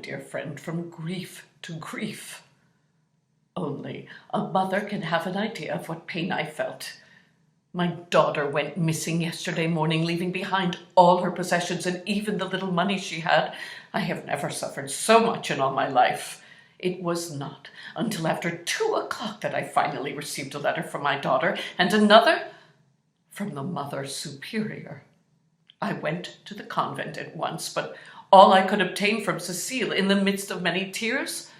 dear friend, from grief to grief. Only a mother can have an idea of what pain I felt. My daughter went missing yesterday morning, leaving behind all her possessions and even the little money she had. I have never suffered so much in all my life. It was not until after 2 o'clock that I finally received a letter from my daughter and another from the Mother Superior. I went to the convent at once, but all I could obtain from Cecile in the midst of many tears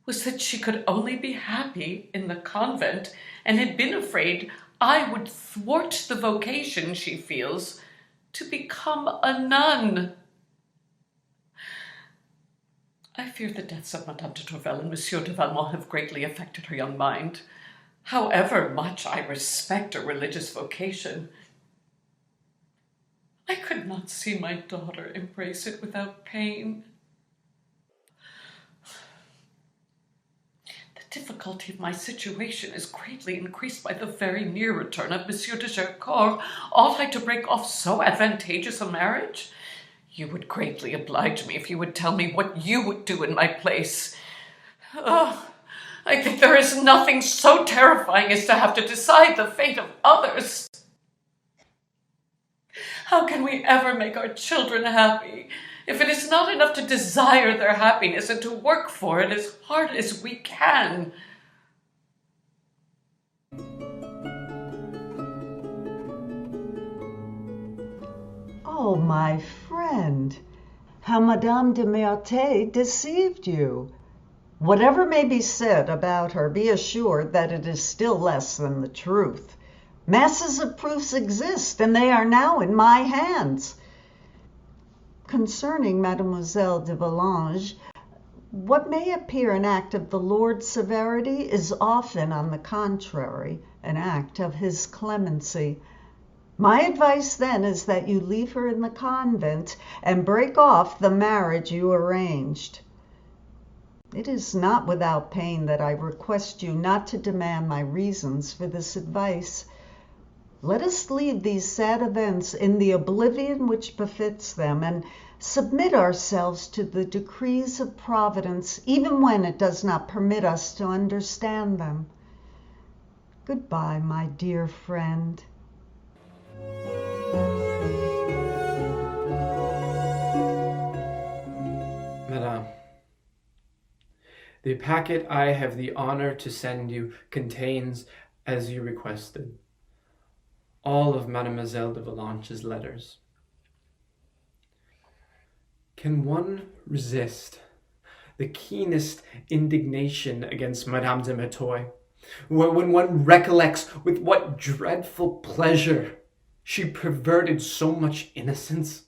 was that she could only be happy in the convent and had been afraid I would thwart the vocation she feels to become a nun. I fear the deaths of Madame de Tourvel and Monsieur de Valmont have greatly affected her young mind. However much I respect a religious vocation, I could not see my daughter embrace it without pain. The difficulty of my situation is greatly increased by the very near return of Monsieur de Gercourt. Ought I to break off so advantageous a marriage? You would greatly oblige me if you would tell me what you would do in my place. Oh, I think there is nothing so terrifying as to have to decide the fate of others. How can we ever make our children happy if it is not enough to desire their happiness and to work for it as hard as we can? Oh, my friend, how Madame de Merteuil deceived you. Whatever may be said about her, be assured that it is still less than the truth. Masses of proofs exist, and they are now in my hands. Concerning Mademoiselle de Volanges, what may appear an act of the Lord's severity is often, on the contrary, an act of his clemency. My advice then is that you leave her in the convent and break off the marriage you arranged. It is not without pain that I request you not to demand my reasons for this advice. Let us leave these sad events in the oblivion which befits them, and submit ourselves to the decrees of Providence, even when it does not permit us to understand them. Goodbye, my dear friend. Madame, the packet I have the honor to send you contains, as you requested, all of Mademoiselle de Volanges' letters. Can one resist the keenest indignation against Madame de Merteuil when one recollects with what dreadful pleasure she perverted so much innocence?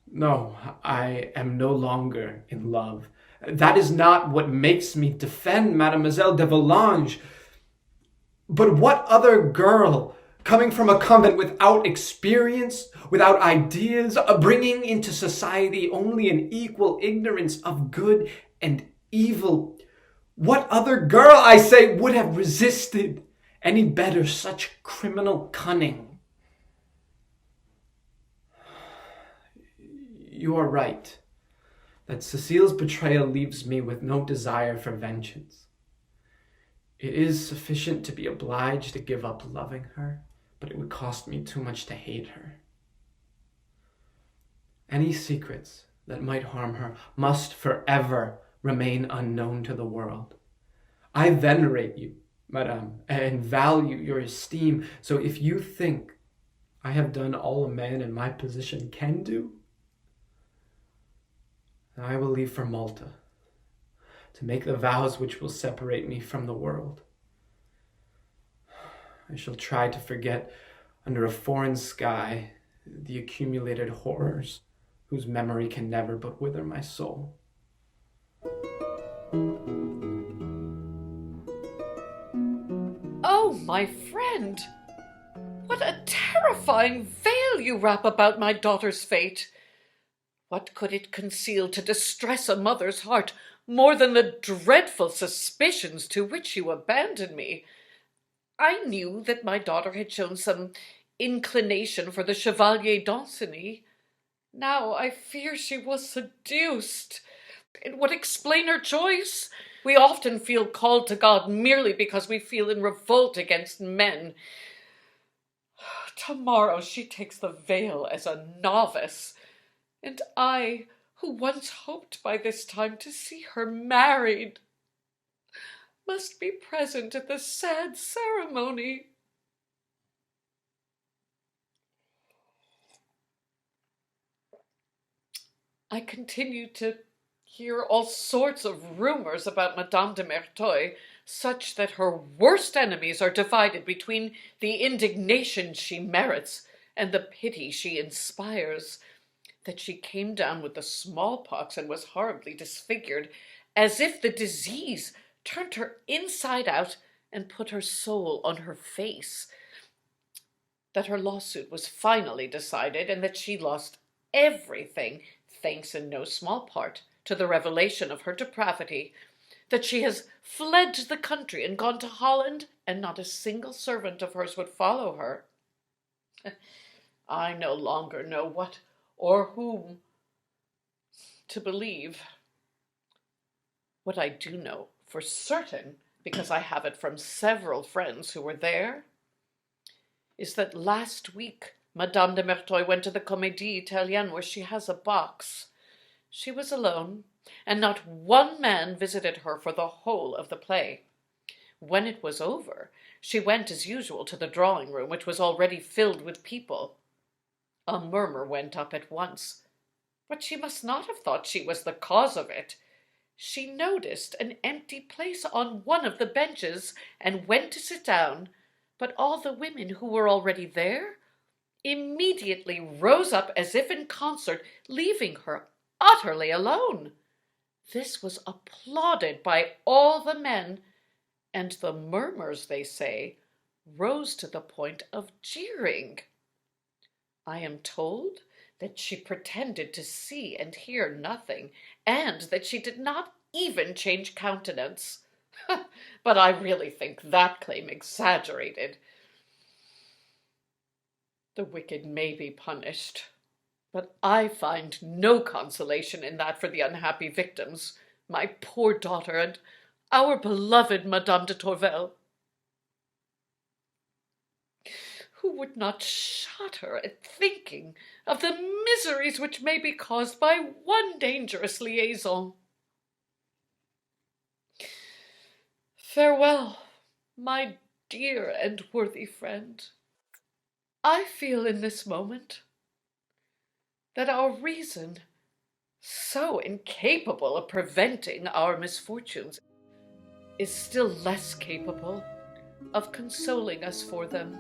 No, I am no longer in love. That is not what makes me defend Mademoiselle de Volanges. But what other girl, coming from a convent without experience, without ideas, bringing into society only an equal ignorance of good and evil, what other girl, I say, would have resisted any better such criminal cunning? You are right, that Cecile's betrayal leaves me with no desire for vengeance. It is sufficient to be obliged to give up loving her, but it would cost me too much to hate her. Any secrets that might harm her must forever remain unknown to the world. I venerate you, Madame, and value your esteem, so if you think I have done all a man in my position can do, I will leave for Malta to make the vows which will separate me from the world. I shall try to forget under a foreign sky the accumulated horrors whose memory can never but wither my soul. Oh, my friend, what a terrifying veil you wrap about my daughter's fate. What could it conceal to distress a mother's heart more than the dreadful suspicions to which you abandon me? I knew that my daughter had shown some inclination for the Chevalier Danceny. Now I fear she was seduced. It would explain her choice. We often feel called to God merely because we feel in revolt against men. Tomorrow she takes the veil as a novice, and I, who once hoped by this time to see her married, must be present at the sad ceremony. I continue to hear all sorts of rumors about Madame de Merteuil, such that her worst enemies are divided between the indignation she merits and the pity she inspires. That she came down with the smallpox and was horribly disfigured, as if the disease turned her inside out and put her soul on her face. That her lawsuit was finally decided, and that she lost everything, thanks in no small part to the revelation of her depravity. That she has fled to the country and gone to Holland, and not a single servant of hers would follow her. I no longer know what or whom to believe. What I do know for certain, because I have it from several friends who were there, is that last week Madame de Merteuil went to the Comédie Italienne, where she has a box. She was alone, and not one man visited her for the whole of the play. When it was over, she went as usual to the drawing room, which was already filled with people. A murmur went up at once, but she must not have thought she was the cause of it. She noticed an empty place on one of the benches and went to sit down, but all the women who were already there immediately rose up as if in concert, leaving her utterly alone. This was applauded by all the men, and the murmurs, they say, rose to the point of jeering. I am told that she pretended to see and hear nothing, and that she did not even change countenance. But I really think that claim exaggerated. The wicked may be punished, but I find no consolation in that for the unhappy victims, my poor daughter and our beloved Madame de Tourvel, who would not shudder at thinking of the miseries which may be caused by one dangerous liaison. Farewell, my dear and worthy friend. I feel in this moment that our reason, so incapable of preventing our misfortunes, is still less capable of consoling us for them.